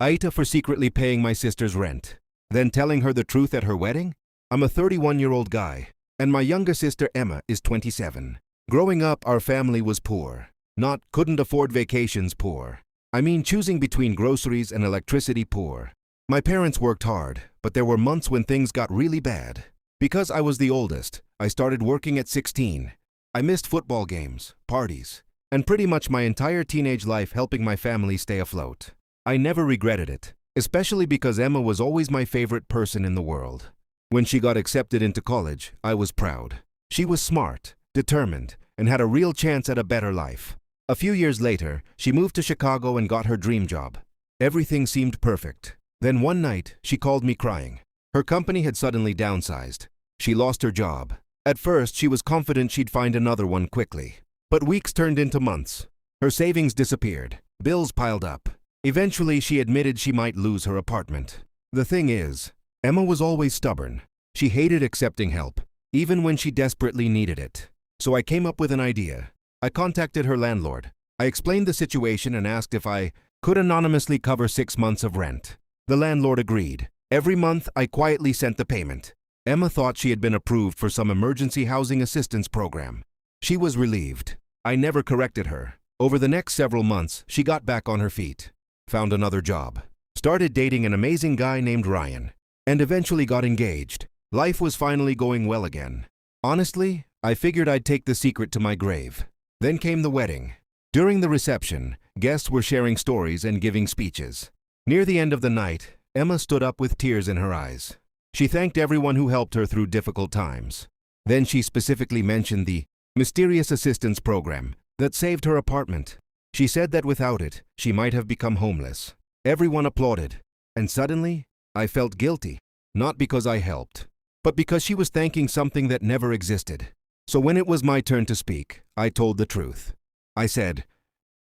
AITA for secretly paying my sister's rent, then telling her the truth at her wedding? I'm a 31-year-old guy, and my younger sister Emma is 27. Growing up, our family was poor. Not couldn't afford vacations poor. I mean choosing between groceries and electricity poor. My parents worked hard, but there were months when things got really bad. Because I was the oldest, I started working at 16. I missed football games, parties, and pretty much my entire teenage life helping my family stay afloat. I never regretted it, especially because Emma was always my favorite person in the world. When she got accepted into college, I was proud. She was smart, determined, and had a real chance at a better life. A few years later, she moved to Chicago and got her dream job. Everything seemed perfect. Then one night, she called me crying. Her company had suddenly downsized. She lost her job. At first, she was confident she'd find another one quickly. But weeks turned into months. Her savings disappeared. Bills piled up. Eventually, she admitted she might lose her apartment. The thing is, Emma was always stubborn. She hated accepting help, even when she desperately needed it. So I came up with an idea. I contacted her landlord. I explained the situation and asked if I could anonymously cover 6 months of rent. The landlord agreed. Every month, I quietly sent the payment. Emma thought she had been approved for some emergency housing assistance program. She was relieved. I never corrected her. Over the next several months, she got back on her feet, found another job, started dating an amazing guy named Ryan, and eventually got engaged. Life was finally going well again. Honestly, I figured I'd take the secret to my grave. Then came the wedding. During the reception, guests were sharing stories and giving speeches. Near the end of the night, Emma stood up with tears in her eyes. She thanked everyone who helped her through difficult times. Then she specifically mentioned the mysterious assistance program that saved her apartment. She said that without it, she might have become homeless. Everyone applauded, and suddenly, I felt guilty. Not because I helped, but because she was thanking something that never existed. So when it was my turn to speak, I told the truth. I said,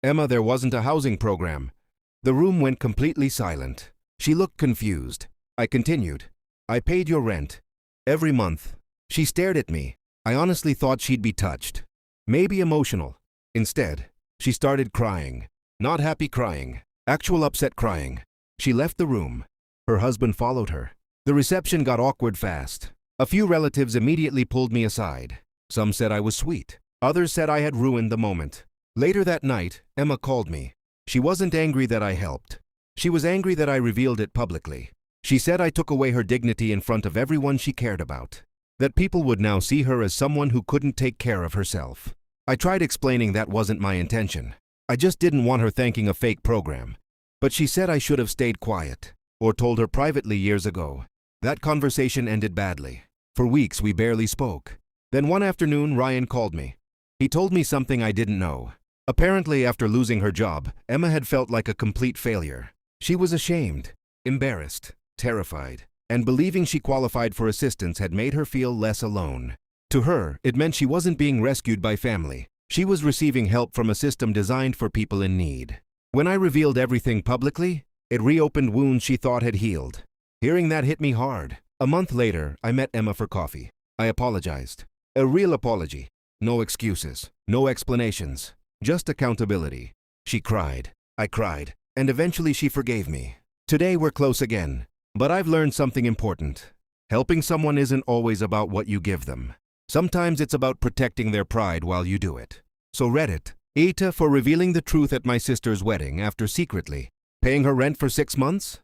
"Emma, there wasn't a housing program." The room went completely silent. She looked confused. I continued, "I paid your rent every month." She stared at me. I honestly thought she'd be touched, maybe emotional. Instead, she started crying. Not happy crying, actual upset crying. She left the room. Her husband followed her. The reception got awkward fast. A few relatives immediately pulled me aside. Some said I was sweet. Others said I had ruined the moment. Later that night, Emma called me. She wasn't angry that I helped. She was angry that I revealed it publicly. She said I took away her dignity in front of everyone she cared about. That people would now see her as someone who couldn't take care of herself. I tried explaining that wasn't my intention. I just didn't want her thanking a fake program. But she said I should have stayed quiet, or told her privately years ago. That conversation ended badly. For weeks, we barely spoke. Then one afternoon, Ryan called me. He told me something I didn't know. Apparently, after losing her job, Emma had felt like a complete failure. She was ashamed, embarrassed, terrified, and believing she qualified for assistance had made her feel less alone. To her, it meant she wasn't being rescued by family. She was receiving help from a system designed for people in need. When I revealed everything publicly, it reopened wounds she thought had healed. Hearing that hit me hard. A month later, I met Emma for coffee. I apologized. A real apology. No excuses, no explanations, just accountability. She cried. I cried. And eventually she forgave me. Today we're close again. But I've learned something important. Helping someone isn't always about what you give them. Sometimes it's about protecting their pride while you do it. So Reddit, AITA for revealing the truth at my sister's wedding after secretly paying her rent for 6 months?